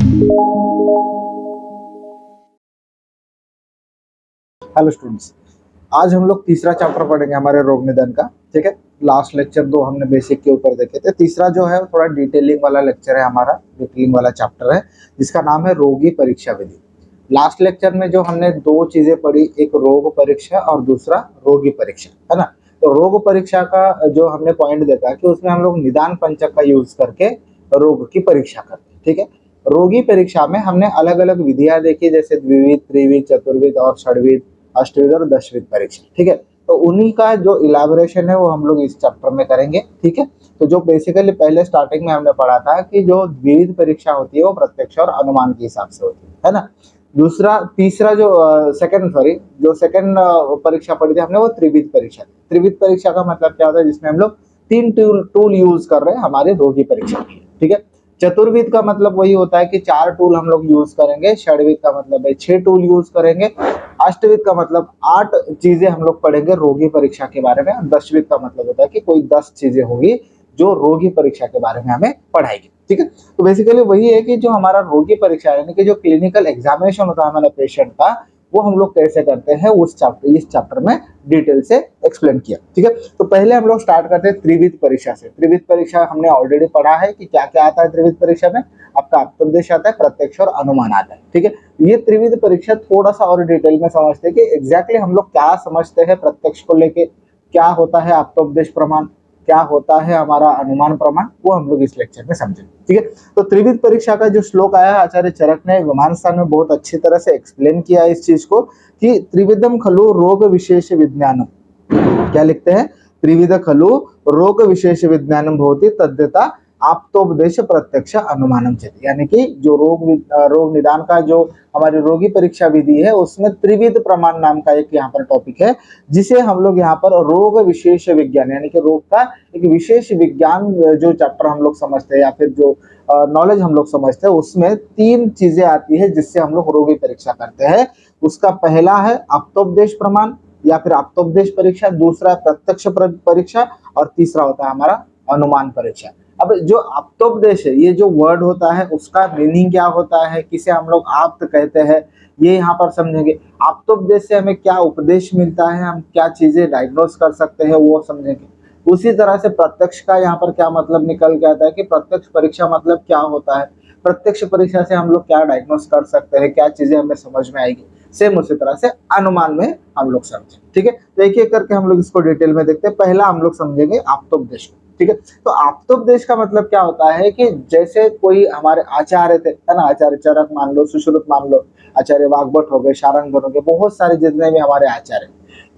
Hello students, आज हम लोग तीसरा चैप्टर पढ़ेंगे हमारे रोग निदान का। ठीक है, लास्ट लेक्चर 2 हमने बेसिक के ऊपर देखे थे। तीसरा जो है थोड़ा डिटेलिंग वाला लेक्चर है, हमारा डिटेलिंग वाला चैप्टर है जिसका नाम है रोगी परीक्षा विधि। लास्ट लेक्चर में जो हमने दो चीजें पढ़ी, एक रोग परीक्षा और दूसरा रोगी परीक्षा, है ना। तो रोग परीक्षा का जो हमने पॉइंट देखा कि उसमें हम लोग निदान पंचक का यूज करके रोग की परीक्षा करते हैं। ठीक है, रोगी परीक्षा में हमने अलग अलग विधियां देखी, जैसे द्विविध, त्रिविध, चतुर्विध और षड्विध, अष्टविध और दशविध परीक्षा। ठीक है, तो उन्हीं का जो इलाबोरेशन है वो हम लोग इस चैप्टर में करेंगे। ठीक है, तो जो बेसिकली पहले स्टार्टिंग में हमने पढ़ा था कि जो द्विविध परीक्षा होती है वो प्रत्यक्ष और अनुमान के हिसाब से होती है ना। तीसरा जो सेकंड परीक्षा पढ़ी थी हमने, वो त्रिविध परीक्षा। त्रिविध परीक्षा का मतलब क्या होता है, जिसमें हम लोग 3 टूल यूज कर रहे हैं हमारे रोगी परीक्षा के लिए। ठीक है, चतुर्विध का मतलब वही होता है कि 4 टूल हम लोग यूज करेंगे। षड्विध का मतलब है 6 टूल यूज करेंगे। अष्टविध का मतलब 8 चीजें हम लोग पढ़ेंगे रोगी परीक्षा के बारे में। दशविध का मतलब होता है कि कोई 10 चीजें होगी जो रोगी परीक्षा के बारे में हमें पढ़ाएगी। ठीक है, तो बेसिकली वही है कि जो हमारा रोगी परीक्षा यानी कि जो क्लिनिकल एग्जामिनेशन होता है हमारे पेशेंट का, वो हम लोग कैसे करते हैं इस चैप्टर में डिटेल से एक्सप्लेन किया। ठीक है, तो पहले हम लोग स्टार्ट करते हैं त्रिविध परीक्षा से। त्रिविध परीक्षा हमने ऑलरेडी पढ़ा है कि क्या क्या आता है त्रिविध परीक्षा में। आपका अप्तोपदेश आता है, प्रत्यक्ष और अनुमान आता है। ठीक है, ये त्रिविध परीक्षा थोड़ा सा और डिटेल में समझते हैं कि एग्जैक्टली हम लोग क्या समझते हैं प्रत्यक्ष को लेके, क्या होता है अप्तोपदेश प्रमाण, क्या होता है हमारा अनुमान प्रमाण, वो हम लोग इस लेक्चर में समझेंगे। ठीक है, तो त्रिविध परीक्षा का जो श्लोक आया है, आचार्य चरक ने विमान स्थान में बहुत अच्छी तरह से एक्सप्लेन किया है इस चीज को कि त्रिविधम खलु रोग विशेष विज्ञानम। क्या लिखते हैं, त्रिविध खलु रोग विशेष विज्ञानम भवति तद्यथा आप्तोपदेश प्रत्यक्ष अनुमानम चेति। यानी कि जो रोग निदान का जो हमारी रोगी परीक्षा विधि है उसमें त्रिविध प्रमाण नाम का एक यहाँ पर टॉपिक है, जिसे हम लोग यहाँ पर रोग विशेष विज्ञान यानी कि रोग का एक विशेष विज्ञान जो चैप्टर हम लोग समझते हैं या फिर जो नॉलेज हम लोग समझते हैं, उसमें 3 चीजें आती है जिससे हम लोग रोगी परीक्षा करते हैं। उसका पहला है आप्तोपदेश प्रमाण या फिर आप्तोपदेश परीक्षा, दूसरा प्रत्यक्ष परीक्षा और तीसरा होता है हमारा अनुमान परीक्षा। अब जो आप्तोपदेश है, ये जो वर्ड होता है उसका मीनिंग क्या होता है, किसे हम लोग आप्त कहते हैं, ये यहाँ पर समझेंगे। आप्तोपदेश से हमें क्या उपदेश मिलता है, हम क्या चीजें डायग्नोस कर सकते हैं वो समझेंगे। उसी तरह से प्रत्यक्ष का यहाँ पर क्या मतलब निकल के आता है कि प्रत्यक्ष परीक्षा मतलब क्या होता है, प्रत्यक्ष परीक्षा से हम लोग क्या डायग्नोस कर सकते हैं, क्या चीजें हमें समझ में आएगी। सेम उसी तरह से अनुमान में हम लोग समझें। ठीक है, तो एक एक करके हम लोग इसको डिटेल में देखते हैं। पहला हम लोग समझेंगे आप्तोपदेश को। ठीक है, तो आप्तोपदेश का मतलब क्या होता है कि जैसे कोई हमारे आचार्य थे, है ना, आचार्य चरक मान लो, सुश्रुत मान लो, आचार्य वाग्भट हो गए, शारंगधर हो गए, बहुत सारे जितने भी हमारे आचार्य,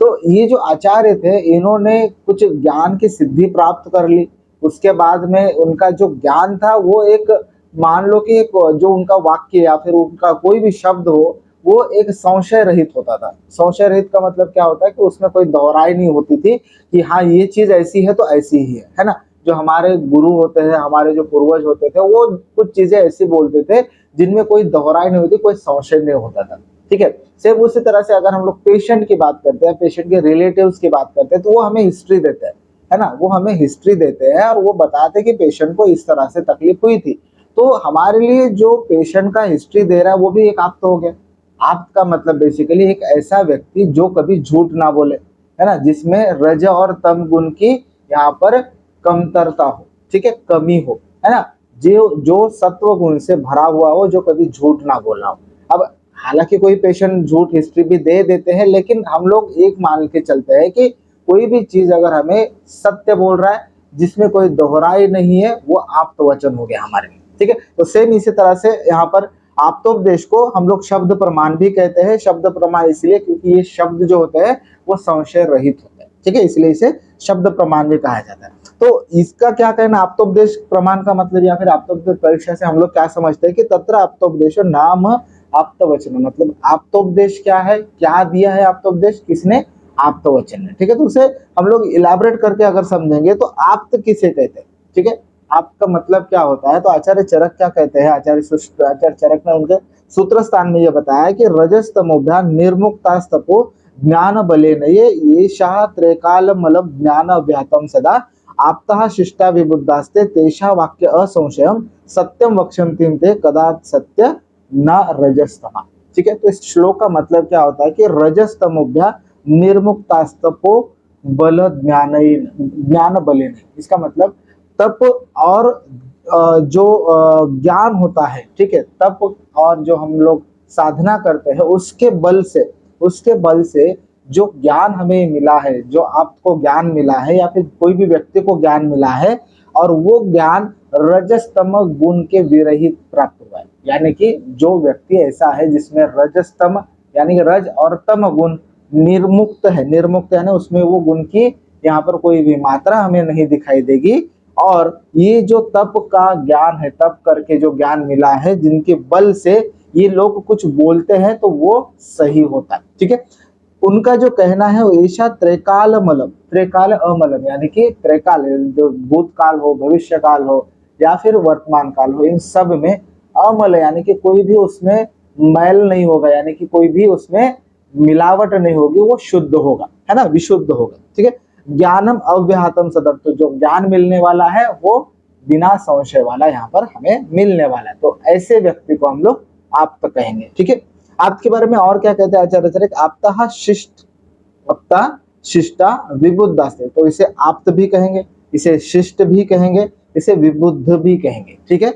तो ये जो आचार्य थे इन्होंने कुछ ज्ञान की सिद्धि प्राप्त कर ली। उसके बाद में उनका जो ज्ञान था वो एक, मान लो कि एक जो उनका वाक्य या फिर उनका कोई भी शब्द हो वो एक संशय रहित होता था। संशय रहित का मतलब क्या होता है कि उसमें कोई दोहराई नहीं होती थी कि हाँ ये चीज ऐसी है तो ऐसी ही है ना। जो हमारे गुरु होते हैं, हमारे जो पूर्वज होते थे, वो कुछ चीजें ऐसी बोलते थे जिनमें कोई दोहराई नहीं होती, कोई संशय नहीं होता था। ठीक है, सेम उसी तरह से अगर हम लोग पेशेंट की बात करते हैं, पेशेंट के रिलेटिव्स की बात करते हैं, तो वो हमें हिस्ट्री देते हैं, है ना, वो हमें हिस्ट्री देते हैं और वो बताते हैं कि पेशेंट को इस तरह से तकलीफ हुई थी। तो हमारे लिए जो पेशेंट का हिस्ट्री दे रहा है वो भी एक आप्त हो गया। आप्त का मतलब बेसिकली एक ऐसा व्यक्ति जो कभी झूठ ना बोले, है ना, जिसमें रज और तम गुण की यहाँ पर कमतरता हो, ठीक है, कमी हो, है ना, जो सत्व गुण से भरा हुआ हो, जो कभी झूठ ना बोलना हो। अब हालांकि कोई पेशेंट झूठ हिस्ट्री भी दे देते हैं, लेकिन हम लोग एक मान के चलते हैं कि कोई भी चीज अगर हमें सत्य बोल रहा है, जिसमें कोई दोहराई नहीं है, वो आप्त वचन हो गया हमारे लिए। ठीक है, तो सेम इसी तरह से यहाँ पर आप्तोपदेश को हम लोग शब्द प्रमाण भी कहते हैं। शब्द प्रमाण इसलिए क्योंकि ये शब्द जो होते हैं वो संशय रहित होते हैं। ठीक है, इसलिए इसे शब्द प्रमाण भी कहा जाता है। तो इसका क्या कहना, आप्तोपदेश प्रमाण का मतलब या फिर आप्तोपदेश परीक्षा से हम लोग क्या समझते हैं कि तत्र आप्तोपदेश नाम आप्तवचन, मतलब आप्तोपदेश क्या है, क्या दिया है आप्तोपदेश, किसने, आप्तवचन ने। ठीक है, तो उसे हम लोग इलाबरेट करके अगर समझेंगे तो आप्त किसे कहते हैं। ठीक है, आपका मतलब क्या होता है, तो आचार्य चरक क्या कहते हैं, आचार्य चरक ने उनके सूत्र स्थान में यह बताया कि रजस तमोभ्याम निर्मुक्तास्तपो ज्ञान बलेन ये शाह त्रेकाल मलम ज्ञान अव्यातम सदा आपतः शिष्टा विबुद्धास्ते तेषा वाक्य असंशयम सत्यम वक्षन्ति ते कदाच सत्य न रजस्तमा। ठीक है, तो इस श्लोक का मतलब क्या होता है कि रजस्तमोभ्या निर्मुक्तास्तपो बल ज्ञान बलेन। इसका मतलब तप और जो ज्ञान होता है, ठीक है, तप और जो हम लोग साधना करते हैं उसके बल से जो ज्ञान हमें मिला है, जो आपको ज्ञान मिला है या फिर कोई भी व्यक्ति को ज्ञान मिला है, और वो ज्ञान रजस्तम गुण के विरहित प्राप्त हुआ है। यानी कि जो व्यक्ति ऐसा है जिसमें रजस्तम यानी कि रज और तम गुण निर्मुक्त है, निर्मुक्त यानी उसमें वो गुण की यहाँ पर कोई भी मात्रा हमें नहीं दिखाई देगी, और ये जो तप का ज्ञान है, तप करके जो ज्ञान मिला है, जिनके बल से ये लोग कुछ बोलते हैं तो वो सही होता है। ठीक है, उनका जो कहना है वो ऐसा त्रैकाल मलम, त्रैकाल अमलम, यानी कि त्रैकाल जो भूतकाल हो, भविष्य काल हो या फिर वर्तमान काल हो, इन सब में अमल यानी कि कोई भी उसमें मैल नहीं होगा, यानी कि कोई भी उसमें मिलावट नहीं होगी, वो शुद्ध होगा, है ना, विशुद्ध होगा। ठीक है, ज्ञानम अव्याहतम सदर, तो जो ज्ञान मिलने वाला है वो बिना संशय वाला यहाँ पर हमें मिलने वाला है, तो ऐसे व्यक्ति को हम लोग आप्त कहेंगे। ठीक है, आप्त के बारे में और क्या कहते हैं आचार्य, आप्ता शिष्ट, आप्ता शिष्टा विबुद्धास्ते, तो इसे आप्त भी कहेंगे, इसे शिष्ट भी कहेंगे, इसे विबुद्ध भी कहेंगे। ठीक है,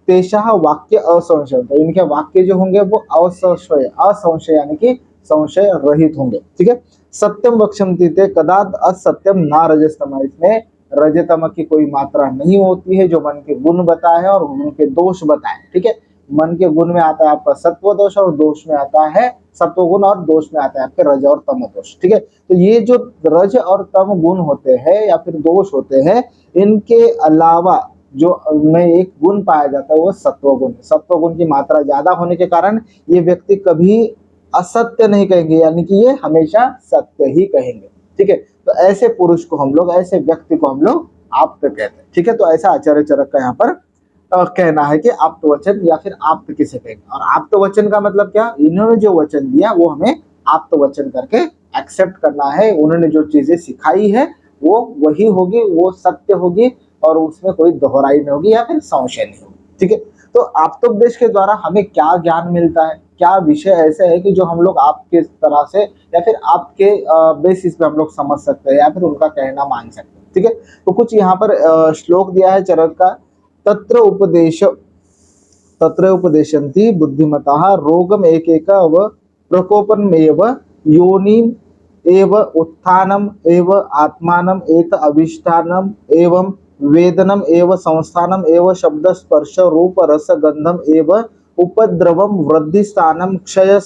तेषा वाक्य असंशय, तो इनके वाक्य जो होंगे वो असंशय, असंशय यानी कि संशय रहित होंगे। ठीक है, सत्यम वक्षन्ति ते कदाच असत्यम ना रजस्तम, इसमें रजतम की कोई मात्रा नहीं होती है, जो मन के गुण बताए और उनके दोष बताए। ठीक है, मन के गुण में आता है आपका सत्व दोष, और दोष में आता है सत्व गुण, और दोष में आता है आपके रज और तम दोष। ठीक है, तो ये जो रज और तम गुण होते हैं या फिर दोष होते हैं, इनके अलावा जो में एक गुण पाया जाता है वो सत्व गुण। सत्व गुण की मात्रा ज्यादा होने के कारण ये व्यक्ति कभी असत्य नहीं कहेंगे, यानी कि ये हमेशा सत्य ही कहेंगे। ठीक है, तो ऐसे पुरुष को हम लोग, ऐसे व्यक्ति को हम लोग आप्त कहते हैं। ठीक है, तो ऐसा आचार्य चरक का यहाँ पर कहना है कि आप्त वचन या फिर आप्त किसे कहेंगे। और आप्त वचन का मतलब क्या, इन्होंने जो वचन दिया वो हमें आप्त वचन करके एक्सेप्ट करना है। उन्होंने जो चीजें सिखाई है वो वही होगी, वो सत्य होगी, और उसमें कोई दोहराई नहीं होगी या फिर संशय नहीं होगी। ठीक है, तो आप्तोपदेश के द्वारा हमें क्या ज्ञान मिलता है, क्या विषय ऐसे है कि जो हम लोग आपके तरह से या फिर आपके बेसिस पे हम लोग समझ सकते हैं या फिर उनका कहना मान सकते हैं। ठीक है, तो कुछ यहाँ पर श्लोक दिया है चरक का, तत्र उपदेशन्ति बुद्धिमताः रोगम एक व प्रकोपनमेव योनिम एव उत्थानम एव आत्मानम एत अभिष्ठानम एवं वेदनम एव संस्थानम एव शब्द स्पर्श रूप रस गंधम एव उपद्रवम वृद्धि स्थानम क्षय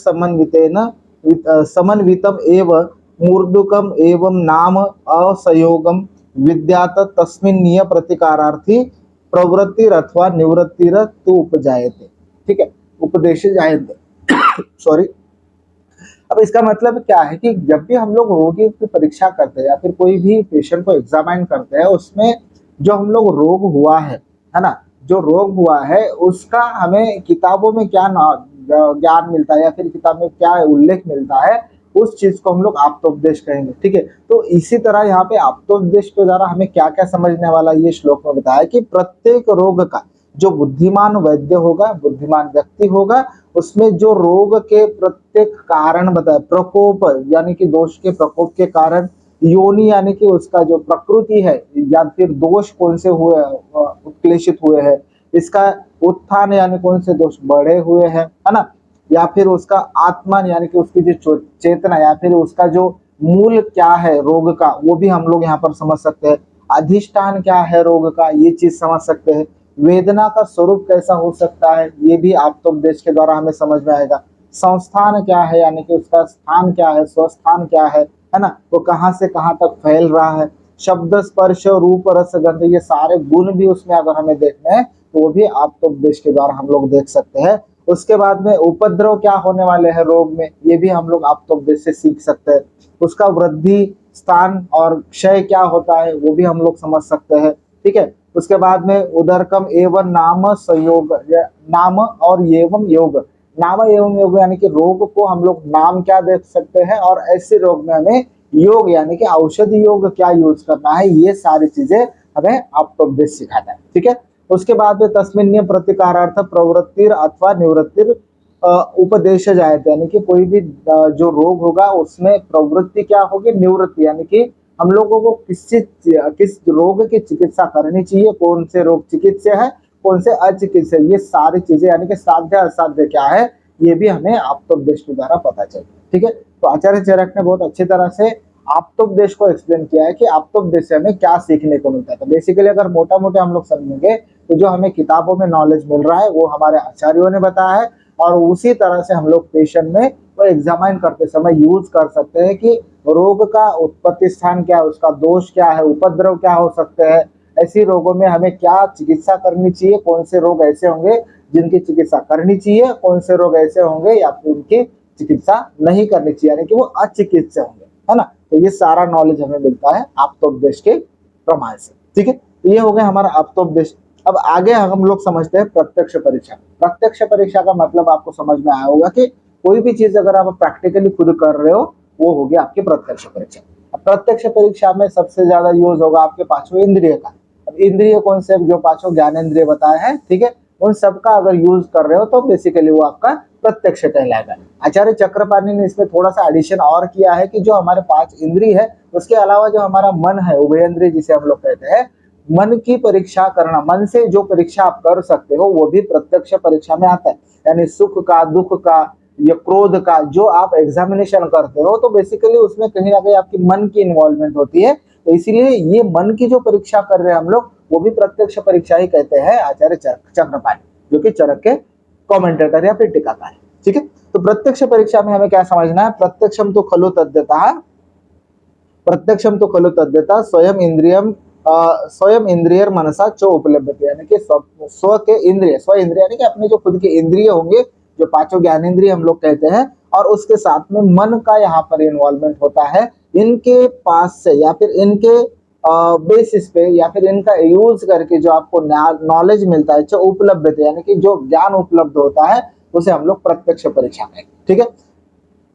समन्वितम एव मूर्धुकम एवं नाम असंयोगम विद्यात तस्मिन्नीय प्रतिकारार्थी प्रवृत्ति अथवा निवृत्तिर तु उपजायते। ठीक है, उपदेश जायते सॉरी। अब इसका मतलब क्या है कि जब भी हम लोग रोगी की परीक्षा करते हैं या फिर कोई भी पेशेंट को एग्जामिन करते हैं, उसमें जो हम लोग रोग हुआ है ना, जो रोग हुआ है उसका हमें किताबों में क्या ज्ञान मिलता है या फिर किताब में क्या उल्लेख मिलता है, उस चीज को हम लोग आप्तोपदेश कहेंगे। ठीक है, तो इसी तरह यहाँ पे आप्तोपदेश के द्वारा हमें क्या क्या समझने वाला ये श्लोक में बताया कि प्रत्येक रोग का जो बुद्धिमान वैद्य होगा, बुद्धिमान व्यक्ति होगा, उसमें जो रोग के प्रत्येक कारण बताए, प्रकोप यानी कि दोष के प्रकोप के कारण, योनि यानी कि उसका जो प्रकृति है या फिर दोष कौन से हुए, उत्क्लेशित हुए हैं, इसका उत्थान यानी कौन से दोष बढ़े हुए हैं, है ना, या फिर उसका आत्मा यानी कि उसकी जो चेतना या फिर उसका जो मूल क्या है रोग का, वो भी हम लोग यहाँ पर समझ सकते हैं। अधिष्ठान क्या है रोग का, ये चीज समझ सकते हैं। वेदना का स्वरूप कैसा हो सकता है, ये भी आप्तोपदेश के द्वारा हमें समझ में आएगा। संस्थान क्या है यानी कि उसका स्थान क्या है, स्वस्थान क्या है ना, वो कहाँ से कहाँ तक फैल रहा है। शब्द स्पर्श रूप रस गंध, ये सारे गुण भी उसमें अगर हमें देखना है तो वो भी आप्तोपदेश के द्वारा हम लोग देख सकते हैं। उसके बाद में उपद्रव क्या होने वाले हैं रोग में, ये भी हम लोग आप्तोपदेश से सीख सकते हैं। उसका वृद्धि स्थान और क्षय क्या होता है वो भी हम लोग समझ सकते हैं। ठीक है, उसके बाद में उदरकम एवं नाम संयोग, नाम और एवं योग, नाम एवं योग यानी कि रोग को हम लोग नाम क्या देख सकते हैं, और ऐसे रोग में हमें योग यानी कि औषधि योग क्या यूज करना है, ये सारी चीजें हमें आप्तोपदेश सिखाता है। ठीक है, उसके बाद में तस्मिन् प्रतिकारार्थ प्रवृत्तिर अथवा निवृत्तिर उपदेश जायते, यानी कि कोई भी जो रोग होगा उसमें प्रवृत्ति क्या होगी, निवृत्ति, यानी कि हम लोगों को किस रोग की चिकित्सा करनी चाहिए, कौन से रोग चिकित्सा है, कौन से अचिकित्सा, ये सारी चीजें यानी कि साध्य असाध्य क्या है, ये भी हमें आप्तोपदेश के द्वारा पता चले। ठीक है, तो आचार्य चरक ने बहुत अच्छी तरह से आप्तोपदेश को एक्सप्लेन किया है कि आप्तोपदेश से हमें क्या सीखने को मिलता है। तो बेसिकली अगर मोटा मोटा हम लोग समझेंगे तो जो हमें किताबों में नॉलेज मिल रहा है वो हमारे आचार्यों ने बताया है, और उसी तरह से हम लोग पेशेंट में वो एग्जामाइन करते समय यूज कर सकते हैं कि रोग का उत्पत्ति स्थान क्या है, उसका दोष क्या है, उपद्रव क्या हो सकते हैं, ऐसी रोगों में हमें क्या चिकित्सा करनी चाहिए, कौन से रोग ऐसे होंगे जिनकी चिकित्सा करनी चाहिए, कौन से रोग ऐसे होंगे या फिर उनकी चिकित्सा नहीं करनी चाहिए, यानी कि वो अचिकित्सा होंगे, है ना। तो ये सारा नॉलेज हमें मिलता है आप्तोपदेश के प्रमाण से। ठीक है, तो ये हो गया हमारा आप्तोपदेश। अब आगे हम लोग समझते हैं प्रत्यक्ष परीक्षा। प्रत्यक्ष परीक्षा का मतलब आपको समझ में आया होगा कि कोई भी चीज अगर आप प्रैक्टिकली खुद कर रहे हो वो होगी आपकी प्रत्यक्ष परीक्षा। अब प्रत्यक्ष परीक्षा में सबसे ज्यादा यूज होगा आपके पांचों इंद्रिय का। अब इंद्रिय कौन से, जो पांचों ज्ञानेंद्रिय बताए हैं, ठीक है, उन सबका अगर यूज कर रहे हो तो बेसिकली वो आपका प्रत्यक्ष कहलाएगा। आचार्य चक्रपाणी ने इसमें थोड़ा सा एडिशन और किया है कि जो हमारे पांच इंद्रिय है उसके अलावा जो हमारा मन है, उभयेंद्रिय जिसे हम लोग कहते हैं, मन की परीक्षा करना, मन से जो परीक्षा आप कर सकते हो वो भी प्रत्यक्ष परीक्षा में आता है। यानी सुख का, दुख का या क्रोध का जो आप एग्जामिनेशन करते हो तो बेसिकली उसमें कहीं ना कहीं आपकी मन की इन्वॉल्वमेंट होती है। तो इसीलिए ये मन की जो परीक्षा कर रहे हैं हम लोग वो भी प्रत्यक्ष परीक्षा ही कहते हैं आचार्य चक्रपाणी, जो कि चरक के कमेंटेटर या फिर टीकाकार है। ठीक है, तो प्रत्यक्ष परीक्षा में हमें क्या समझना है, प्रत्यक्षम तो खलु तद्यता, प्रत्यक्षम तो खलु तद्यता स्वयं इंद्रियम स्वयं इंद्रिय मनसा च उपलब्धते, यानी कि स्व के इंद्रिय, स्व इंद्रिय यानी कि अपने जो खुद के इंद्रिय होंगे, जो पांचों ज्ञानेंद्रिय हम लोग कहते हैं, और उसके साथ में मन का यहाँ पर इन्वॉल्वमेंट होता है, इनके पास से या फिर इनके बेसिस पे या फिर इनका यूज करके जो आपको नॉलेज मिलता है, जो उपलब्ध है यानी कि जो ज्ञान उपलब्ध होता है उसे हम लोग प्रत्यक्ष परीक्षा में। ठीक है,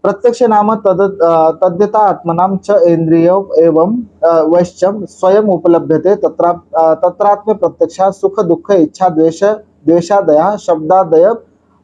प्रत्यक्ष नाम तद्यता आत्मनाम च इंद्रिय एवं वैश्चम स्वयं उपलब्धते, तत्रात्म प्रत्यक्ष सुख दुख इच्छा द्वेष द्वेषादय शब्दादय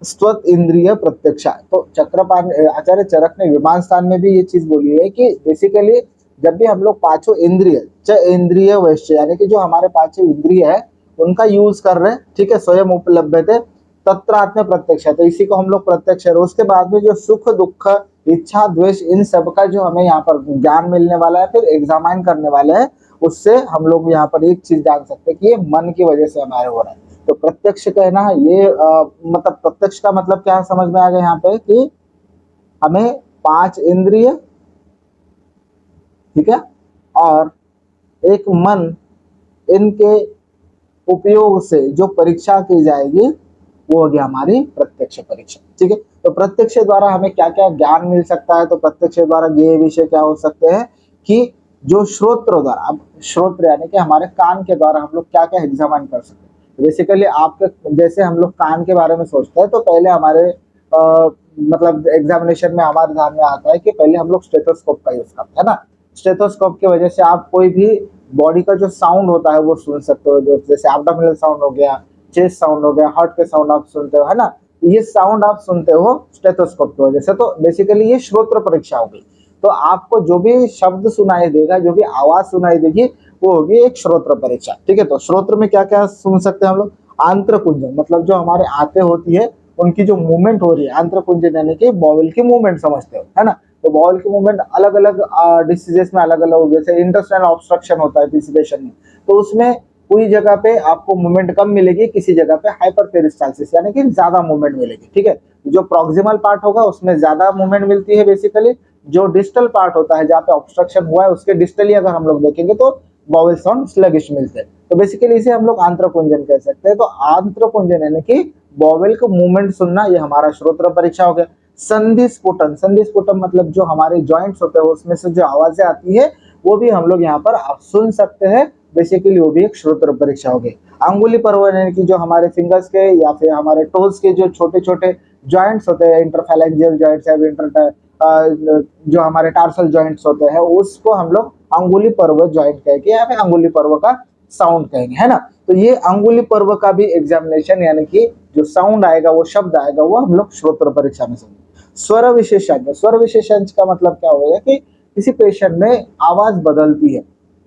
स्वत इंद्रिय प्रत्यक्ष। तो चक्रपाणी आचार्य चरक ने विमान स्थान में भी ये चीज बोली है कि बेसिकली जब भी हम लोग पांचों इंद्रिय च इंद्रिय वैश्य यानी कि जो हमारे पांचों इंद्रिय है उनका यूज कर रहे हैं, ठीक है, स्वयं उपलब्धते तत्रात्म प्रत्यक्ष, तो इसी को हम लोग प्रत्यक्ष है। उसके बाद में जो सुख दुख इच्छा द्वेष इन सब का जो हमें यहाँ पर ज्ञान मिलने वाला है, फिर एग्जामाइन करने वाले हैं, उससे हम लोग यहाँ पर एक चीज जान सकते हैं कि ये मन की वजह से हमारे हो रहा है। तो प्रत्यक्ष कहना ये मतलब प्रत्यक्ष का मतलब क्या समझ में आ गया यहाँ पे कि हमें पांच इंद्रिय, ठीक है, और एक मन, इनके उपयोग से जो परीक्षा की जाएगी वो हो गया हमारी प्रत्यक्ष परीक्षा। ठीक है, तो प्रत्यक्ष द्वारा हमें क्या क्या ज्ञान मिल सकता है, तो प्रत्यक्ष द्वारा ये विषय क्या हो सकते हैं कि जो श्रोत्र द्वारा, अब श्रोत्र यानी कि हमारे कान के द्वारा हम लोग क्या क्या एग्जामिन कर सकते हैं। बेसिकली आपके जैसे हम लोग कान के बारे में सोचते हैं तो पहले हमारे मतलब एग्जामिनेशन में हमारे ध्यान में आता है कि पहले हम लोग स्टेथोस्कोप का यूज करते हैं ना। स्टेथोस्कोप की वजह से आप कोई भी बॉडी का जो साउंड होता है वो सुन सकते हो, जो जैसे एब्डोमिनल साउंड हो गया, चेस्ट साउंड हो गया, हार्ट के साउंड आप सुनते हो, है ना, ये साउंड आप सुनते हो स्टेथोस्कोप की वजह से। तो बेसिकली ये श्रोत्र परीक्षा होगी। तो आपको जो भी शब्द सुनाई देगा, जो भी आवाज सुनाई देगी वो होगी एक श्रोत्र परीक्षा। ठीक है, तो श्रोत्र में क्या क्या सुन सकते हैं हम लोग, आंत्र कुंजन, मतलब जो हमारे आंतें होती है उनकी जो मूवमेंट हो रही है, आंत्र कुंजन यानी कि बॉवल की मूवमेंट समझते हो, है ना। तो बॉवल की मूवमेंट अलग अलग डिसीजेस में अलग अलग, जैसे इंटेस्टाइनल ऑब्स्ट्रक्शन होता है पिसिवेशन में, तो उसमें कोई जगह पे आपको मूवमेंट कम मिलेगी, किसी जगह पे हाइपरपेरिस्टाल्सिस यानी कि ज्यादा मूवमेंट मिलेगी। ठीक है, जो प्रॉक्सिमल पार्ट होगा उसमें ज्यादा मूवमेंट मिलती है बेसिकली, जो डिस्टल पार्ट होता है जहाँ पे ऑब्स्ट्रक्शन हुआ है उसके डिस्टली अगर हम लोग देखेंगे तो बॉवल साउंड स्लगिश मिलते हैं। तो बेसिकली इसे हम लोग आंत्रपुंजन कह सकते हैं। तो आंत्रपुंजन यानी कि बॉवल को मूवमेंट सुनना, ये हमारा श्रोत्र परीक्षा हो गया। संधि स्फुटन, संधि स्फुटन मतलब जो हमारे जॉइंट्स होते हैं उसमें से जो आवाजें आती है वो भी हम लोग यहाँ पर सुन सकते हैं, बेसिकली वो भी एक श्रोत्र परीक्षा होगी। अंगुली पर्व यानी कि जो हमारे फिंगर्स के या फिर हमारे टोज के जो छोटे छोटे जॉइंट्स होते हैं, इंटरफैलेंजियल जॉइंट्स या इंटर जो हमारे टार्सल जॉइंट्स होते हैं उसको हम लोग अंगुली पर्व जॉइंट कह के या फिर अंगुली पर्व का साउंड कहेंगे, है ना। तो ये अंगुली पर्व का भी एग्जामिनेशन, यानी कि जो साउंड आएगा, वो शब्द आएगा, वो हम लोग श्रोत्र परीक्षा में समझेंगे। स्वर विशेषांक, स्वर विशेषांक का मतलब क्या होगा कि किसी पेशेंट में आवाज बदलती है।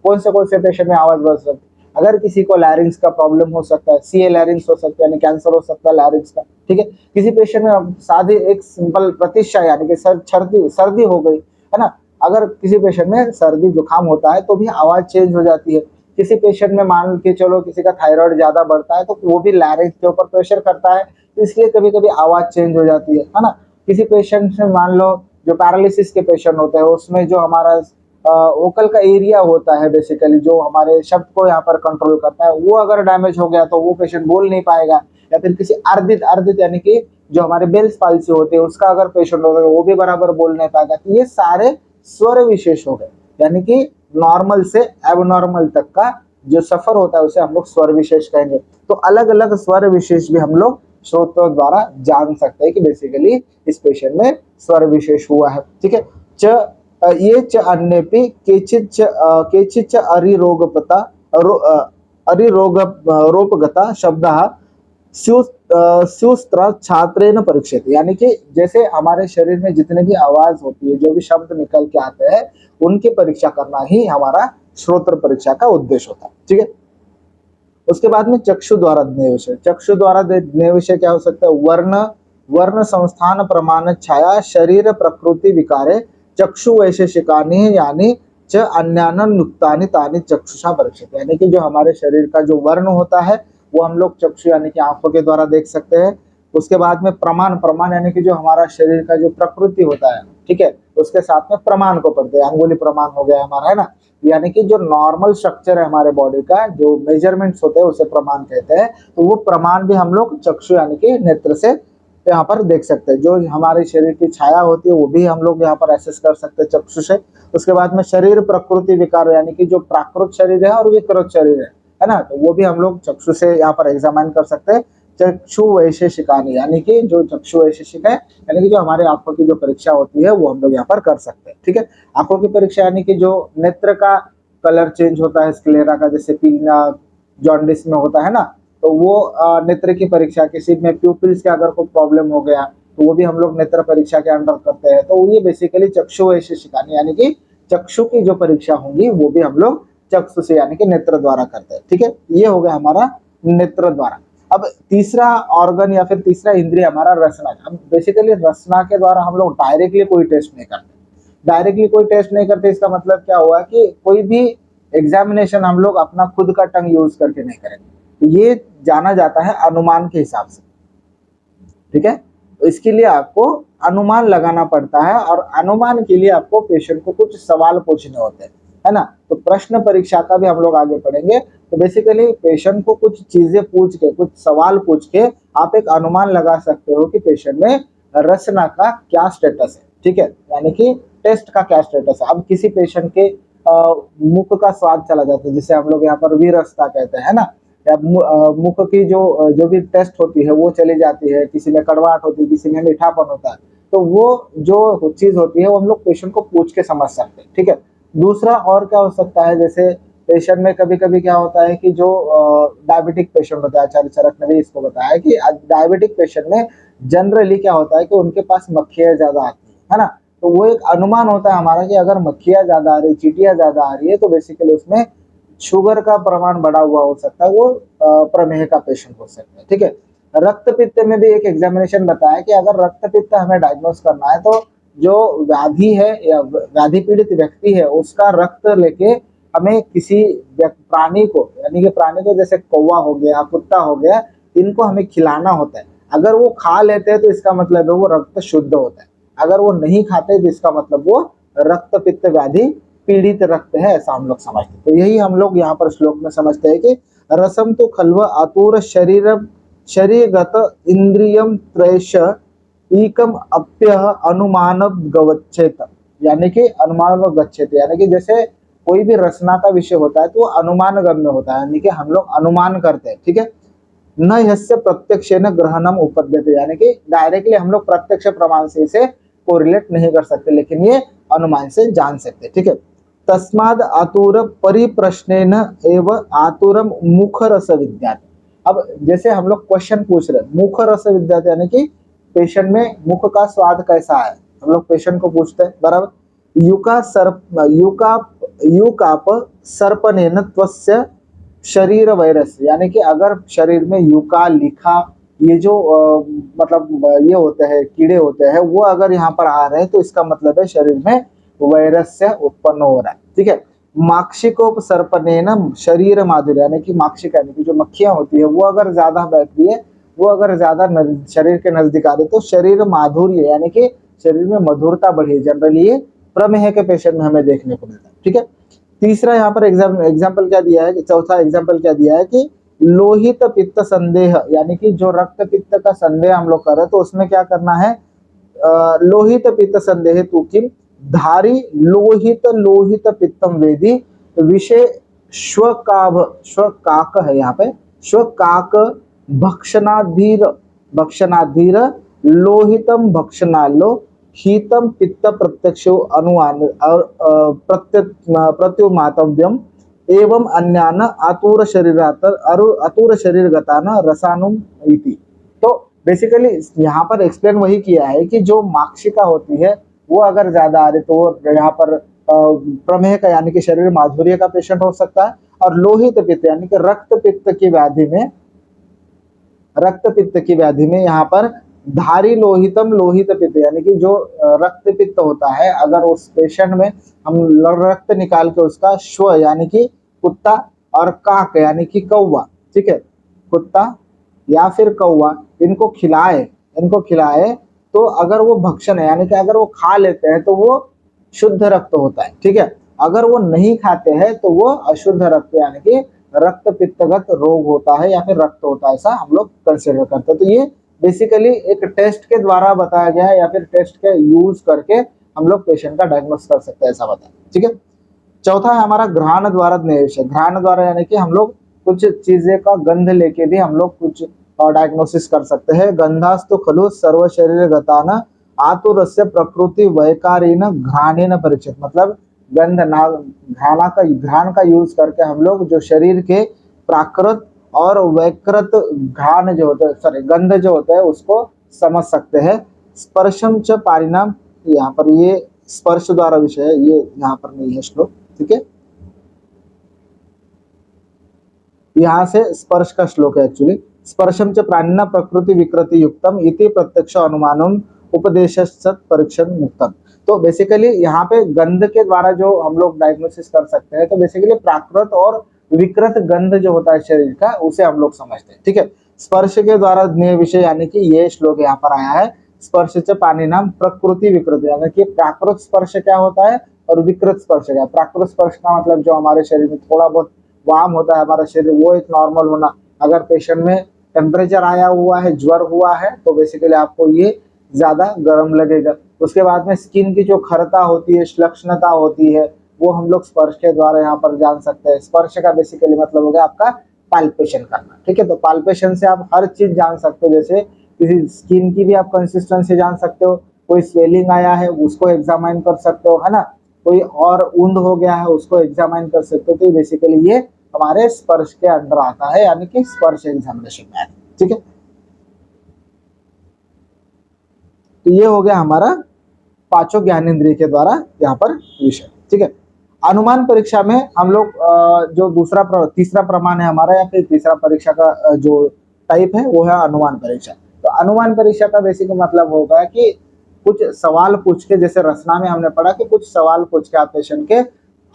कौन से पेशेंट में आवाज बदल सकती है? अगर किसी को लैरिंग्स का प्रॉब्लम हो सकता है, सीए लैरिंग्स हो सकता है, यानी कैंसर हो सकता है लैरिंग्स का, ठीक है। किसी पेशेंट में सादी एक सिंपल प्रतिष्ठा, यानी कि सर्दी सर्दी हो गई, है ना। अगर किसी पेशेंट में सर्दी जुकाम होता है तो भी आवाज चेंज हो जाती है। किसी पेशेंट में मान के चलो किसी का थायराइड ज्यादा बढ़ता है तो वो भी लैरिंग्स के ऊपर प्रेशर करता है, तो इसलिए कभी कभी आवाज चेंज हो जाती है ना। किसी पेशेंट में मान लो जो पैरालिसिस के पेशेंट होते हैं, उसमें जो हमारा वोकल का एरिया होता है, बेसिकली जो हमारे शब्द को यहाँ पर कंट्रोल करता है, वो अगर डैमेज हो गया तो वो पेशेंट बोल नहीं पाएगा। या फिर किसी अर्धित अर्धित यानी कि जो हमारे बेल्स पाल्सी होते हैं, उसका अगर पेशेंट होगा वो भी बराबर बोल नहीं पाएगा। तो ये सारे स्वर विशेष हो गए, यानी कि नॉर्मल से एबनॉर्मल तक का जो सफर होता है उसे हम लोग स्वर विशेष कहेंगे। तो अलग अलग स्वर विशेष भी हम लोग श्रोत्रों द्वारा जान सकते हैं कि बेसिकली इस पेशेंट में स्वर विशेष हुआ है, ठीक है। ये च अन्यपि केचिच्च अरिरोगपता अरिरोगरोपगता शब्दः स्युस्त्र छात्रेण परीक्षित, यानी कि जैसे हमारे शरीर में जितने भी आवाज होती है, जो भी शब्द निकल के आते हैं, उनकी परीक्षा करना ही हमारा श्रोत्र परीक्षा का उद्देश्य होता है, ठीक है। उसके बाद में चक्षु द्वारा ज्ञेय विषय, चक्षु द्वारा ज्ञेय विषय क्या हो सकता है? वर्ण वर्ण संस्थान प्रमाण छाया शरीर प्रकृति विकारे चक्षु वैशेषिकानि यानी च अन्यान युक्तानि तानि चक्षुषा परीक्षित, यानी कि जो हमारे शरीर का जो वर्ण होता है वो हम लोग चक्षु यानी कि आंखों के द्वारा देख सकते हैं। उसके बाद में प्रमाण, प्रमाण यानी कि जो हमारा शरीर का जो प्रकृति होता है, ठीक है, उसके साथ में प्रमाण को पढ़ते हैं। अंगुली प्रमाण हो गया हमारा, है ना। यानी कि जो नॉर्मल स्ट्रक्चर है हमारे बॉडी का, जो मेजरमेंट्स होते हैं उसे प्रमाण कहते हैं। तो वो प्रमाण भी हम लोग चक्षु यानी कि नेत्र से यहाँ पर देख सकते हैं। जो हमारे शरीर की छाया होती है वो भी हम लोग यहाँ पर एसेस कर सकते हैं चक्षु से। उसके बाद में शरीर प्रकृति विकार, यानी कि जो प्राकृत शरीर है और विकृत शरीर है ना, तो वो भी हम लोग चक्षु से यहाँ पर एग्जामिन कर सकते हैं। चक्षु वैशेषिकानि, यानी कि जो चक्षु वैशेषिक है, यानी कि जो हमारे आंखों की जो परीक्षा होती है वो हम लोग यहाँ पर कर सकते हैं, ठीक है। आंखों की परीक्षा यानी कि जो नेत्र का कलर चेंज होता है स्क्लेरा का, जैसे पीला जॉन्डिस में होता है ना, तो वो नेत्र की परीक्षा, किसी में प्यूपिल्स के अगर कोई प्रॉब्लम हो गया तो वो भी हम लोग नेत्र परीक्षा के अंडर करते हैं। तो ये बेसिकली चक्षु वैशेषिकानि, यानी कि चक्षु की जो परीक्षा होंगी वो भी हम लोग चक्षु से यानी कि नेत्र द्वारा करते हैं, ठीक है। ये हो गया हमारा नेत्र द्वारा। अब तीसरा ऑर्गन या फिर तीसरा इंद्रिय हमारा रसना। अब बेसिकली रसना के द्वारा हम लोग डायरेक्टली कोई टेस्ट नहीं करते। डायरेक्टली कोई टेस्ट नहीं करते, इसका मतलब क्या हुआ कि कोई भी एग्जामिनेशन हम लोग अपना खुद का टंग यूज करके नहीं करेंगे। ये जाना जाता है अनुमान के हिसाब से, ठीक है। तो इसके लिए आपको अनुमान लगाना पड़ता है और अनुमान के लिए आपको पेशेंट को कुछ सवाल पूछने होते हैं, है ना। तो प्रश्न परीक्षा का भी हम लोग आगे पढ़ेंगे। तो बेसिकली पेशेंट को कुछ चीजें पूछ के, कुछ सवाल पूछ के आप एक अनुमान लगा सकते हो कि पेशेंट में रसना का क्या स्टेटस है, ठीक है, यानी कि टेस्ट का क्या स्टेटस है। अब किसी पेशेंट के मुख का स्वाद चला जाता है, जिसे हम लोग यहाँ पर विरसता कहते हैं ना, या मुख की जो भी टेस्ट होती है वो चली जाती है। किसी में कड़वाहट होती है, किसी में मीठापन होता है, तो वो जो चीज होती है वो हम लोग पेशेंट को पूछ के समझ सकते हैं, ठीक है। दूसरा और क्या हो सकता है, जैसे पेशेंट में कभी कभी क्या होता है कि जो डायबिटिक पेशेंट होता है, आचार्य चरक ने भी इसको बताया कि डायबिटिक पेशेंट में जनरली क्या होता है कि उनके पास मक्खियां ज्यादा आती है ना। तो वो एक अनुमान होता है हमारा कि अगर मक्खियां ज्यादा आ रही, चींटियां ज्यादा आ रही है, तो बेसिकली उसमें शुगर का प्रमाण बढ़ा हुआ हो सकता है, वो प्रमेह का पेशेंट हो सकता है, ठीक है। रक्त पित्त में भी एक एग्जामिनेशन बताया कि अगर रक्त पित्त हमें डायग्नोस करना है तो जो व्याधि है या व्याधि पीड़ित व्यक्ति है उसका रक्त लेके हमें किसी प्राणी को, यानी कि प्राणी को जैसे कौवा हो गया, कुत्ता हो गया, इनको हमें खिलाना होता है। अगर वो खा लेते हैं तो इसका मतलब है वो रक्त शुद्ध होता है। अगर वो नहीं खाते तो इसका मतलब वो रक्त पित्त व्याधि पीड़ित रक्त है, ऐसा हम लोग समझते हैं। तो यही हम लोग यहाँ पर श्लोक में समझते हैं कि रसम तो खल्व आतुर शरीरगत इंद्रियम त्रैश एकम अप्य अनुमान गच्छेत, यानी कि अनुमान गच्छेत, यानी कि जैसे कोई भी रचना का विषय होता है तो वो अनुमान गम्य होता है, यानी कि हम लोग अनुमान करते हैं, ठीक है। न यस्य प्रत्यक्षेन ग्रहणम उपपद्यते, यानी कि डायरेक्टली हम लोग प्रत्यक्ष प्रमाण से इसे कोरिलेट नहीं कर सकते, लेकिन ये अनुमान से जान सकते, ठीक है। तस्माद आतुर परिप्रश्नेन एव आतुरम मुख रस विद्यात। अब जैसे हम लोग क्वेश्चन पूछ रहे, मुख रस विद्यात यानी कि पेशेंट में मुख का स्वाद कैसा है, हम लोग पेशेंट को पूछते हैं, बराबर। युकाप सर्पनेन त्वस्य शरीर वायरस, यानी कि अगर शरीर में युका, लिखा, ये जो मतलब ये होते हैं, कीड़े होते हैं, वो अगर यहाँ पर आ रहे हैं तो इसका मतलब है शरीर में वायरस से उत्पन्न हो रहा है, ठीक है। माक्षिकोपसर्पणेन शरीर माधुर्य, यानी कि माक्षिक यानी कि जो मक्खियां होती है वो अगर ज्यादा बैठ रही है, वो अगर ज्यादा शरीर के नजदीक आ रही है तो शरीर माधुर्य यानी कि शरीर में मधुरता बढ़ी। जनरली ये प्रमेह के पेशेंट में हमें देखने को मिलता है, ठीक है। तीसरा यहाँ पर एग्जाम्पल क्या दिया है, चौथा एग्जाम्पल क्या दिया है कि लोहित पित्त संदेह, यानी कि जो रक्त पित्त का संदेह हम लोग कर रहे हैं तो उसमें क्या करना है, लोहित पित्त संदेह तू किम धारी लोहित लोहित पित्तम वेदी विषय श्वकाक है यहाँ पे, श्वकाक भक्षणाधीर भक्षणाधीर लोहितम भक्षणालो हीतम पित्त प्रत्यक्ष अनुमान और प्रत्युमातव्यम एवं अन्यान आतुर शरीरगतान रसानुम इति। तो बेसिकली यहाँ पर एक्सप्लेन वही किया है कि जो माक्षिका होती है वो अगर ज्यादा आ रही तो वो यहाँ पर प्रमेह का यानी कि शरीर माधुर्य का पेशेंट हो सकता है, और लोहित पित्त यानी कि रक्त पित्त की व्याधि में यहाँ पर धारी लोहितम लोहित पित्त, यानी कि जो रक्त पित्त होता है, अगर उस पेशेंट में हम रक्त निकाल के उसका श्व यानी कि कुत्ता और काक यानी कि कौवा, ठीक है, कुत्ता या फिर कौवा इनको खिलाए तो अगर वो भक्षण है यानी कि अगर वो खा लेते हैं तो वो शुद्ध रक्त होता है, ठीक है। अगर वो नहीं खाते हैं तो वो अशुद्ध रक्त यानी कि रक्त पित्तगत रोग होता है या फिर रक्त होता है, ऐसा हम लोग कंसिडर करते हैं। तो ये बेसिकली एक टेस्ट के द्वारा बताया गया है या फिर टेस्ट के यूज करके हम लोग पेशेंट का डायग्नोस कर सकते हैं, ऐसा बताया, ठीक है। चौथा है हमारा घ्राण द्वारा न्याय। घ्राण द्वारा यानी कि हम लोग कुछ चीजें का गंध लेके भी हम लोग कुछ डायग्नोसिस कर सकते हैं। गंधास्तु खलु सर्व शरीर गतान आतुरस्य प्रकृति वैकारीन घ्राणेन परिचित, मतलब गंध ना घ्राण का यूज करके हम लोग जो शरीर के प्राकृत और वैकृत घ्राण जो होता है, सॉरी गंध जो होता है उसको समझ सकते हैं। स्पर्शम च पारिणाम, यहाँ पर ये स्पर्श द्वारा विषय है, ये यहाँ पर नहीं है श्लोक, ठीक है, यहाँ से स्पर्श का श्लोक है एक्चुअली। स्पर्शम च प्राणिना प्रकृति विकृति युक्तम इति प्रत्यक्ष अनुमानम उपदेश परीक्षण मुक्तम। तो बेसिकली यहाँ पे गंध के द्वारा जो हम लोग डायग्नोसिस कर सकते हैं, तो बेसिकली प्राकृत और विकृत गंध जो होता है शरीर का उसे हम लोग समझते हैं, ठीक है। स्पर्श के द्वारा ज्ञेय विषय यानी कि ये श्लोक यहाँ पर आया है, स्पर्श च पानी नाम प्रकृति विकृति, यानी कि प्राकृत स्पर्श क्या होता है और विकृत स्पर्श क्या। प्राकृत स्पर्श का मतलब जो हमारे शरीर में थोड़ा बहुत वार्म होता है हमारा शरीर, वो एक नॉर्मल होना। अगर पेशेंट में टेम्परेचर आया हुआ है, ज्वर हुआ है, तो बेसिकली आपको ये ज्यादा गर्म लगेगा। उसके बाद में स्किन की जो खरता होती है, श्लक्षणता होती है, वो हम लोग स्पर्श के द्वारा यहाँ पर जान सकते हैं। स्पर्श का बेसिकली मतलब हो गया आपका पाल्पेशन करना, ठीक है। तो पाल्पेशन से आप हर चीज जान सकते हो, जैसे किसी स्किन की भी आप कंसिस्टेंसी जान सकते हो, कोई स्वेलिंग आया है उसको एग्जामाइन कर सकते हो, है ना, कोई और वुंड हो गया है उसको एग्जामाइन कर सकते हो। तो बेसिकली ये हमारे स्पर्श के अंडर आता है, यानी कि स्पर्श एग्जामिनेशन में आता है, ठीक है। तो ये हो गया हमारा पांचों ज्ञानेंद्रिय के द्वारा यहाँ पर विषय, ठीक है। अनुमान परीक्षा में हम लोग जो तीसरा प्रमाण है हमारा या फिर तीसरा परीक्षा का जो टाइप है वो है अनुमान परीक्षा। तो अनुमान परीक्षा का बेसिक मतलब होगा कि कुछ सवाल पूछ के, जैसे रचना में हमने पढ़ा कि कुछ सवाल पूछ के आप पेशेंट के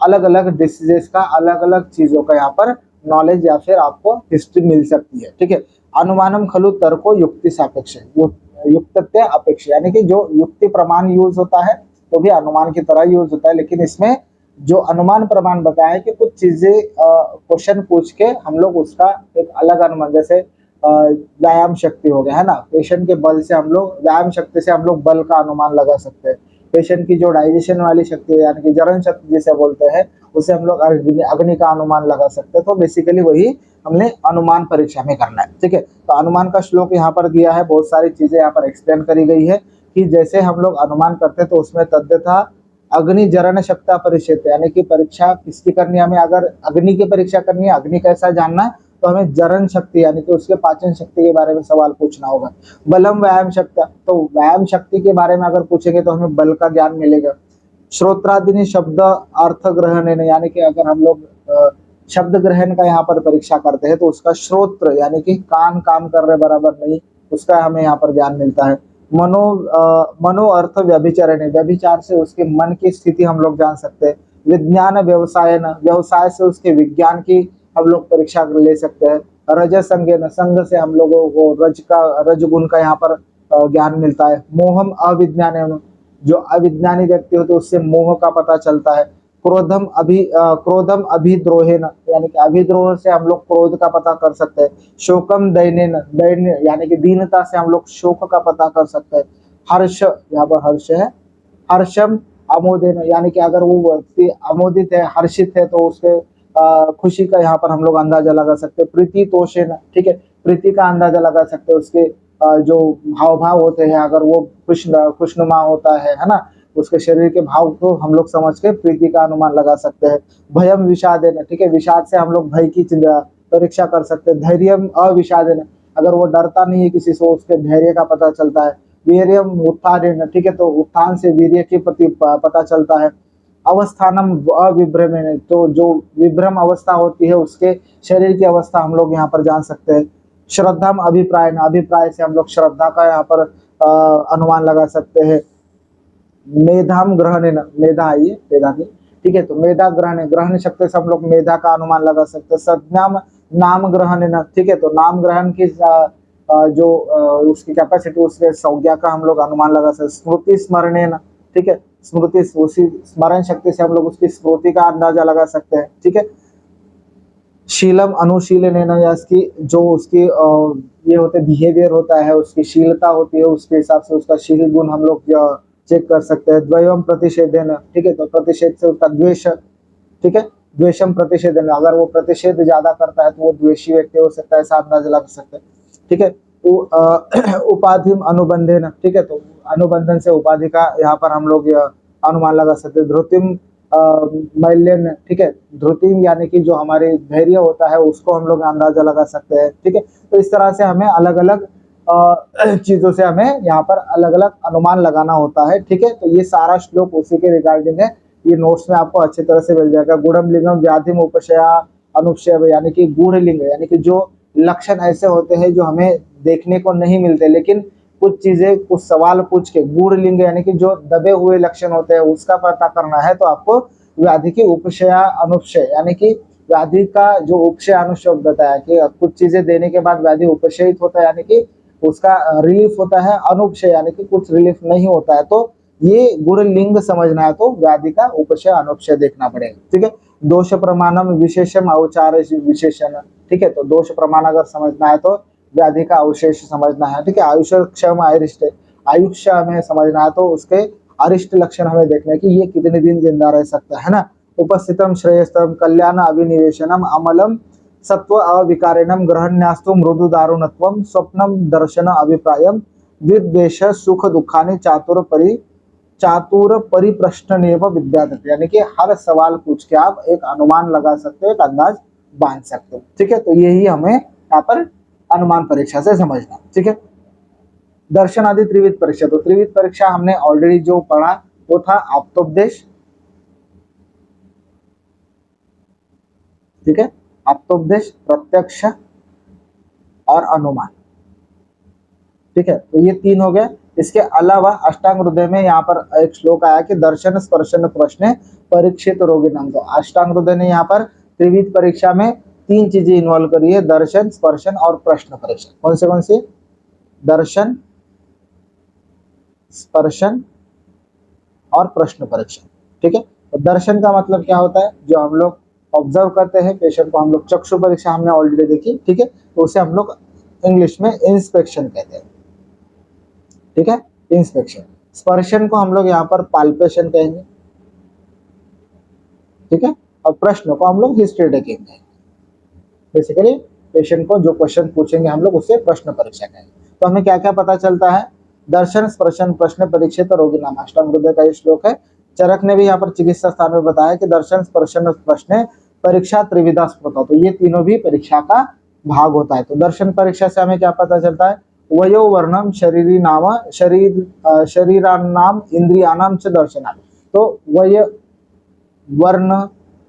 अलग अलग डिसीजेस का, अलग अलग चीजों का यहाँ पर नॉलेज या फिर आपको हिस्ट्री मिल सकती है, ठीक है। अनुमानम खलु तर्को युक्ति सापेक्ष, युक्तत्व अपेक्ष, यानी कि जो युक्ति प्रमाण यूज होता है वो भी अनुमान की तरह यूज होता है, लेकिन इसमें जो अनुमान प्रमाण बताया है कि कुछ चीजें क्वेश्चन पूछ के हम लोग उसका एक अलग अनुमान, जैसे व्यायाम शक्ति हो गया, है ना, पेशेंट के बल से हम लोग, व्यायाम शक्ति से हम लोग बल का अनुमान लगा सकते हैं। पेशेंट की जो डाइजेशन वाली शक्ति है यानी कि जरण शक्ति जिसे बोलते हैं, उसे हम लोग अग्नि का अनुमान लगा सकते हैं। तो बेसिकली वही हमने अनुमान परीक्षा में करना है, ठीक है। तो अनुमान का श्लोक यहाँ पर दिया है, बहुत सारी चीजें यहाँ पर एक्सप्लेन करी गई है कि जैसे हम लोग अनुमान करते हैं तो उसमें तथ्यथा अग्नि जरण शक्ता परिचित, यानी कि परीक्षा किसकी करनी है हमें, अगर अग्नि की परीक्षा करनी है, अग्नि कैसा जानना है, तो हमें जरण शक्ति यानी कि उसके पाचन शक्ति के बारे में सवाल पूछना होगा। बलम व्यायाम शक्ति, तो व्यायाम शक्ति के बारे में अगर पूछेंगे तो हमें बल का ज्ञान मिलेगा। श्रोत्रादि शब्द अर्थ ग्रहण, यानी कि अगर हम लोग शब्द ग्रहण का यहाँ पर परीक्षा करते हैं तो उसका श्रोत्र यानी कि कान काम कर रहे बराबर नहीं, उसका हमें यहाँ पर ज्ञान मिलता है। मनो अर्थ व्यभिचरण, व्यभिचार से उसके मन की स्थिति हम लोग जान सकते हैं। विज्ञान व्यवसाय, व्यवसाय से उसके विज्ञान की हम लोग परीक्षा ले सकते हैं। रज संज्ञ, संघ से हम लोगों को रज गुण का यहाँ पर ज्ञान मिलता है। मोहम अविज्ञान, जो अविज्ञानी व्यक्ति होते उससे मोह का पता चलता है। क्रोधम अभिद्रोहेन, यानी कि अभिद्रोह से हम लोग क्रोध का पता कर सकते हैं। शोकम दैन्यन, दैन्य यानी कि दीनता से हम लोग शोक का पता कर सकते हैं। हर्ष, यहाँ पर हर्ष है। हर्षम आमोदेन, यानी कि अगर वो व्यक्ति आमोदित है, हर्षित है, तो उसके खुशी का यहाँ पर हम लोग अंदाजा लगा सकते हैं। प्रीति तोषेन, ठीक है, प्रीति का अंदाजा लगा सकते हैं। उसके जो हाव भाव होते हैं, अगर वो खुशनुमा होता है ना, उसके शरीर के भाव को हम लोग समझ के प्रीति का अनुमान लगा सकते हैं। भयम विषादेन, ठीक है, विषाद से हम लोग भय की परीक्षा कर सकते हैं। धैर्यम अविषादेन, अगर वो डरता नहीं है किसी से, उसके धैर्य का पता चलता है। वीर्यम उत्थानेन, ठीक है, तो उत्थान से वीर्य के प्रति पता चलता है। अवस्थानम अविभ्रमेन, तो जो विभ्रम अवस्था होती है उसके शरीर की अवस्था हम लोग यहाँ पर जान सकते हैं। श्रद्धाम अभिप्राय, अभिप्राय से हम लोग श्रद्धा का यहाँ पर अनुमान लगा सकते हैं। मेधाम ग्रहण, मेधा आइए मेधा की, ठीक है, तो मेधा ग्रहण, ग्रहण शक्ति से हम लोग मेधा का अनुमान लगा सकते हैं। संज्ञाम नाम ग्रहण, ठीक है, तो नाम ग्रहण की जो उसकी कैपेसिटी, उसके संज्ञा का हम लोग अनुमान लगा सकते हैं। स्मृति स्मरण, ठीक है, स्मृति, उसी स्मरण शक्ति से हम लोग उसकी स्मृति का अंदाजा लगा सकते हैं। ठीक है, शीलम अनुशीलन, या उसकी जो उसकी ये होते बिहेवियर होता है, उसकी शीलता होती है, उसके हिसाब से उसका शील गुण हम लोग चेक कर सकते हैं। द्वयम प्रतिषेधन, ठीक है, तो प्रतिषेध से उसका द्वेष, ठीक है, द्वेषम प्रतिषेधन, अगर वो प्रतिषेध ज्यादा करता है तो वो द्वेषी व्यक्ति हो सकता है, ऐसा अंदाजा लगा सकते हैं। ठीक है, उपाधि अनुबंधन, ठीक है, तो अनुबंधन से उपाधि का यहाँ पर हम लोग अनुमान लगा सकते हैं। ध्रुतिम मैल्यन, ठीक है, ध्रुतिम यानी कि जो हमारे धैर्य होता है उसको हम लोग अंदाजा लगा सकते हैं। ठीक है, तो इस तरह से हमें अलग अलग चीजों से हमें यहाँ पर अलग अलग अनुमान लगाना होता है। ठीक है, तो ये सारा श्लोक उसी के रिगार्डिंग है, ये नोट्स में आपको अच्छी तरह से मिल जाएगा। गुणम लिंगम व्याधिम उपशया अनुक्षय, यानी कि गूढ़ लिंग, यानी कि जो लक्षण ऐसे होते हैं जो हमें देखने को नहीं मिलते, लेकिन कुछ चीजें, कुछ सवाल पूछ के, गूढ़ लिंग यानी कि जो दबे हुए लक्षण होते हैं उसका पता करना है, तो आपको व्याधि की उपशया अनुक्षय, यानी कि व्याधि का जो उपशय अनुक्षय बताया कि कुछ चीजें देने के बाद व्याधि उपशयित होता है, यानी कि उसका रिलीफ होता है। अनुपशय यानी कि कुछ रिलीफ नहीं होता है, तो ये गुण लिंग समझना है तो व्याधि का उपशय अनुपशय देखना पड़ेगा। ठीक है, दोष प्रमाणम विशेषम औचार विशेषण, ठीक है, तो दोष प्रमाण अगर समझना है तो व्याधि का अवशेष समझना है। ठीक है, आयुष्य क्षम अरिष्ट, आयुष्य हमें समझना है तो उसके अरिष्ट लक्षण हमें देखना है कि ये कितने दिन जिंदा रह सकता है ना। उपस्थितम श्रेयस्तम कल्याण अभिनिवेशनम अमलम सत्व अविकारिणम ग्रहण्यास्तु मृदु दारुणत्वम स्वप्नम दर्शन अभिप्रायम विद्वेष सुख दुखानि चातुर परिप्रश्नेव विद्यादत्त, यानी कि हर सवाल पूछ के आप एक अनुमान लगा सकते हो, एक अंदाज बांध सकते हो। ठीक है, तो यही हमें यहाँ पर अनुमान परीक्षा से समझना। ठीक है, दर्शन आदि त्रिविध परीक्षा, तो त्रिविध परीक्षा हमने ऑलरेडी जो पढ़ा वो था आप्तोपदेश, ठीक है, आप्तोपदेश, प्रत्यक्ष और अनुमान। ठीक है, तो ये तीन हो गए। इसके अलावा अष्टांग हृदय में यहाँ पर एक श्लोक आया कि दर्शन स्पर्शन प्रश्न परीक्षित रोगी नाम, तो अष्टांग हृदय ने यहाँ पर त्रिविध परीक्षा में तीन चीजें इन्वॉल्व करी है, दर्शन स्पर्शन और प्रश्न परीक्षा। कौन से? दर्शन, स्पर्शन और प्रश्न परीक्षा। ठीक है, तो दर्शन का मतलब क्या होता है, जो हम लोग ऑब्जर्व करते हैं पेशेंट को, हम लोग चक्षु परीक्षा हमने ऑलरेडी देखी। ठीक है, तो उसे हम लोग इंग्लिश में इंस्पेक्शन कहते हैं। ठीक है, इंस्पेक्शन। स्पर्शन को हम लोग यहाँ पर पाल्पेशन कहेंगे। ठीक है, और प्रश्न को हम लोग हिस्ट्री टेकिंग कहेंगे। बेसिकली पेशेंट को जो क्वेश्चन पूछेंगे हम लोग उससे प्रश्न परीक्षा कहेंगे। तो हमें क्या क्या पता चलता है, दर्शन स्पर्शन प्रश्न परीक्षित रोगी नाम, अष्टांग हृदय का ये श्लोक है। चरक ने भी यहाँ पर चिकित्सा स्थान में बताया कि दर्शन स्पर्शन प्रश्न परीक्षा त्रिविधा स्मृता, तो ये तीनों भी परीक्षा का भाग होता है। तो दर्शन परीक्षा से हमें क्या पता चलता है, वयो वर्णम शरीरी नाम शरीरानाम इंद्रियानाम च दर्शना, तो वय वर्ण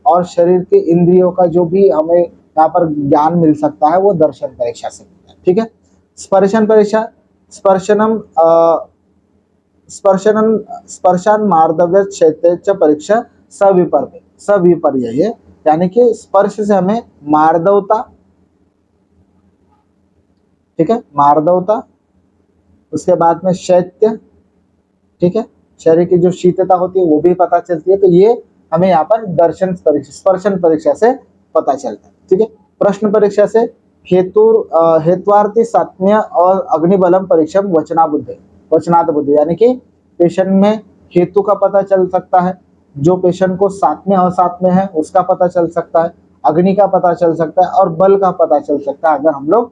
और शरीर के इंद्रियों का जो भी हमें यहाँ पर ज्ञान मिल सकता है वो दर्शन परीक्षा से मिलता है। ठीक है। स्पर्शन परीक्षा, स्पर्शनम स्पर्शनम स्पर्शान मार्दव्य क्षेत्र परीक्षा सविपर्य, यानी कि स्पर्श से हमें मार्दवता, ठीक है, मार्दवता, उसके बाद में शैत्य, ठीक है, शरीर की जो शीतलता होती है वो भी पता चलती है। तो ये हमें यहाँ पर दर्शन परीक्षा स्पर्शन परीक्षा से पता चलता है। ठीक है। प्रश्न परीक्षा से हेत्वार्थी सात्म्य और अग्निबलम परीक्षम वचनात् बुद्धि, यानी कि पेशेंट में हेतु का पता चल सकता है, जो पेशेंट को सात्म्य असात्म्य है उसका पता चल सकता है, अग्नि का पता चल सकता है और बल का पता चल सकता है अगर हम लोग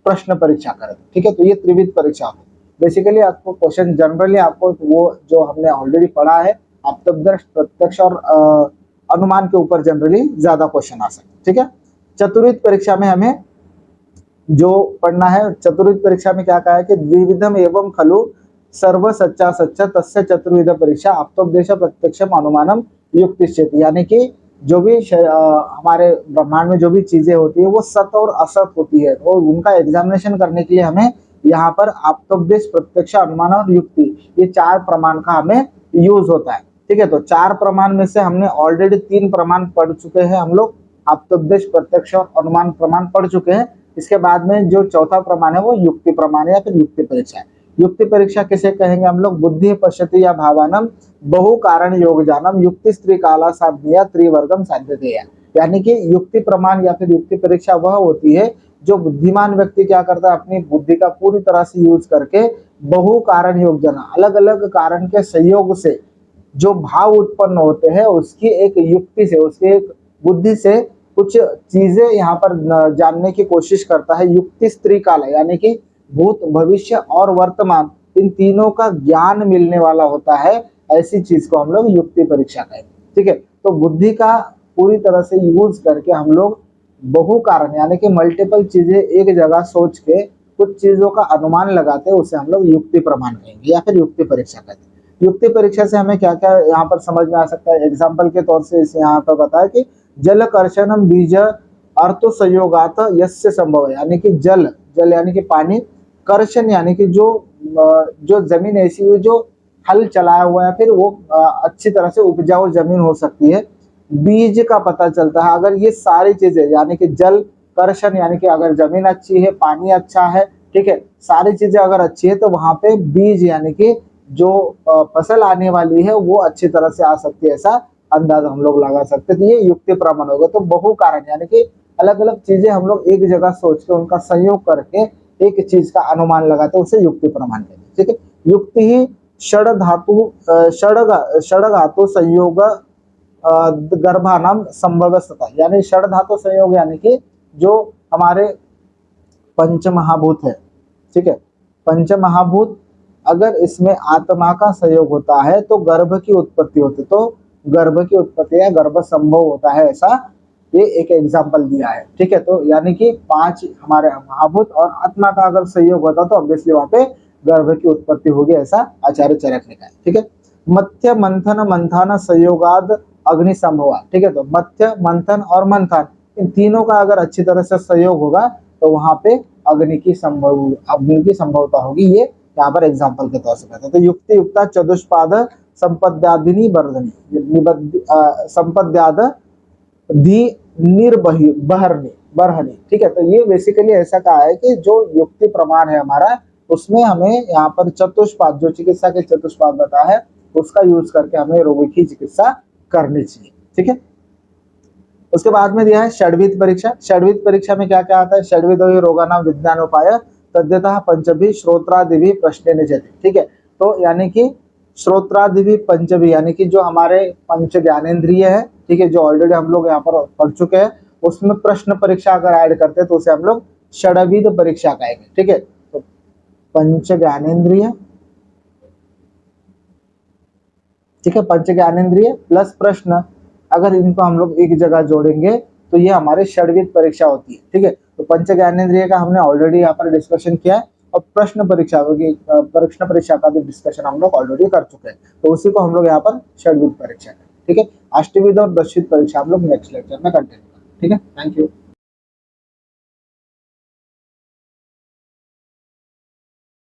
प्रश्न परीक्षा करें। ठीक है। तो ये त्रिविध परीक्षा है। बेसिकली आपको क्वेश्चन जनरली आपको वो जो हमने ऑलरेडी पढ़ा है आप्तदर्श, प्रत्यक्ष और अनुमान के ऊपर जनरली ज्यादा क्वेश्चन आ सकते हैं। ठीक है। चतुर्विध परीक्षा में हमें जो पढ़ना है, चतुर्विध परीक्षा में क्या कहा है कि द्विविधम एवं खलु सर्व सच्चा सच्चा तस्य चतुर्विध परीक्षा आप्तोपदेश प्रत्यक्षम अनुमानम युक्तिश्चेत, यानी कि जो भी हमारे ब्रह्मांड में जो भी चीजें होती है वो सत और असत होती है, और उनका एग्जामिनेशन करने के लिए हमें यहाँ पर आप्तोपदेश, प्रत्यक्ष, अनुमान और युक्ति, ये 4 प्रमाण का हमें यूज होता है। ठीक है। तो 4 प्रमाण में से हमने ऑलरेडी 3 प्रमाण पढ़ चुके हैं हम लोग, आप्तोपदेश, प्रत्यक्ष और अनुमान प्रमाण पढ़ चुके हैं। इसके बाद में जो चौथा प्रमाण है वो युक्ति प्रमाण है या फिर युक्ति परीक्षा है। युक्ति परीक्षा किसे कहेंगे हम लोग, बुद्धि पश्यति या भावानम बहु कारण योग जानम युक्ति स्त्री काला साध्य त्रिवर्गम साध्यते, यानी कि युक्ति प्रमाण या फिर युक्ति परीक्षा वह होती है जो बुद्धिमान व्यक्ति क्या करता है, अपनी बुद्धि का पूरी तरह से यूज करके बहु कारण योग जाना, अलग अलग कारण के संयोग से जो भाव उत्पन्न होते हैं उसकी एक युक्ति से, उसकी एक बुद्धि से कुछ चीजें यहाँ पर जानने की कोशिश करता है। युक्ति स्त्री काल, यानी कि भूत, भविष्य और वर्तमान, इन तीनों का ज्ञान मिलने वाला होता है, ऐसी चीज को हम लोग युक्ति परीक्षा कहेंगे। ठीक है। तो बुद्धि का पूरी तरह से यूज करके हम लोग बहु कारण यानी कि मल्टीपल चीजें एक जगह सोच के कुछ चीजों का अनुमान लगाते हैं, उसे हम लोग युक्ति प्रमाण कहेंगे या फिर युक्ति परीक्षा कहते हैं। युक्ति परीक्षा से हमें क्या क्या यहाँ पर समझ में आ सकता है, एग्जाम्पल के तौर से इसे यहाँ पर बताया कि जल कर्षणम बीज अर्थो संयोगात यस्य संभव है, यानी कि जल यानी कि पानी, कर्षण यानी कि जो जमीन ऐसी हुई जो हल चलाया हुआ है फिर वो अच्छी तरह से उपजाऊ जमीन हो सकती है, बीज का पता चलता है। अगर ये सारी चीजें यानी कि जल, कर्षण यानी कि अगर जमीन अच्छी है, पानी अच्छा है, ठीक है, सारी चीजें अगर अच्छी है तो वहां पे बीज यानी कि जो फसल आने वाली है वो अच्छी तरह से आ सकती है, ऐसा अंदाज हम लोग लगा सकते हैं। तो ये युक्ति प्रमाण होगा। तो बहु कारण यानी कि अलग अलग चीजें हम लोग एक जगह सोच के उनका संयोग करके एक चीज का अनुमान लगाते हैं, उसे युक्ति प्रमाण कहते हैं। ठीक है। युक्ति ही षड धातु संयोग गर्भानाम संभवस्तता, यानी षड धातु संयोग यानी कि जो हमारे पंच महाभूत है, ठीक है, पंच महाभूत अगर इसमें आत्मा का सहयोग होता है तो गर्भ की उत्पत्ति होती है, तो गर्भ की उत्पत्ति या गर्भ संभव होता है, ऐसा ये एक एग्जाम्पल दिया है। ठीक है। तो यानी कि 5 हमारे महाभूत और आत्मा का अगर सहयोग होता तो ऑब्वियसली वहां पे गर्भ की उत्पत्ति होगी, ऐसा आचार्य चरक ने कहा। ठीक है। मत्स्य मंथन मंथन संयोगाद अग्नि संभव। ठीक है। तो मत्स्य, मंथन और मंथन, इन तीनों का अगर अच्छी तरह से सहयोग होगा तो वहां पे अग्नि की संभवता होगी। ये यहाँ पर एग्जाम्पल के तौर से कहते हैं। तो युक्ति युक्ता चतुष्पाद संपद्यादिनी बर्धनी संपद्याद धी बरहनी। ठीक है। तो ये बेसिकली ऐसा कहा है कि जो युक्ति प्रमाण है हमारा, उसमें हमें यहाँ पर चतुष्पाद, जो चिकित्सा के चतुष्पाद बता है, उसका यूज करके हमें रोगी की चिकित्सा करनी चाहिए। ठीक है। उसके बाद में दिया है षड्विध परीक्षा। षड्विध परीक्षा में क्या क्या आता है, षड्विध रोगानाम विज्ञान उपाय तद्यतः पंचभी श्रोत्रादिभी प्रश्न निचते। ठीक है। तो यानी कि श्रोत्रादिभी पंचभी यानी कि जो हमारे पंच ज्ञानेन्द्रिय है, ठीक है, जो ऑलरेडी हम लोग यहाँ पर पढ़ चुके हैं, उसमें प्रश्न परीक्षा अगर ऐड करते हैं तो उसे हम लोग षड्विध परीक्षा कहेंगे। ठीक है। तो पंच ज्ञानेन्द्रिय, ठीक है। पंच ज्ञानेंद्रिय प्लस प्रश्न, अगर इनको हम लोग एक जगह जोड़ेंगे तो ये हमारे षड्विध परीक्षा होती है। ठीक है, तो पंच ज्ञानेंद्रिय का हमने ऑलरेडी यहाँ पर डिस्कशन किया है, और प्रश्न परीक्षा का भी डिस्कशन हम लोग ऑलरेडी कर चुके हैं, तो उसी को हम लोग यहाँ पर षड्विध परीक्षा है। ठीक है, अष्टविध और दशविध परीक्षा हम लोग नेक्स्ट लेक्चर में कंटिन्यू करेंगे। ठीक है, थैंक यू।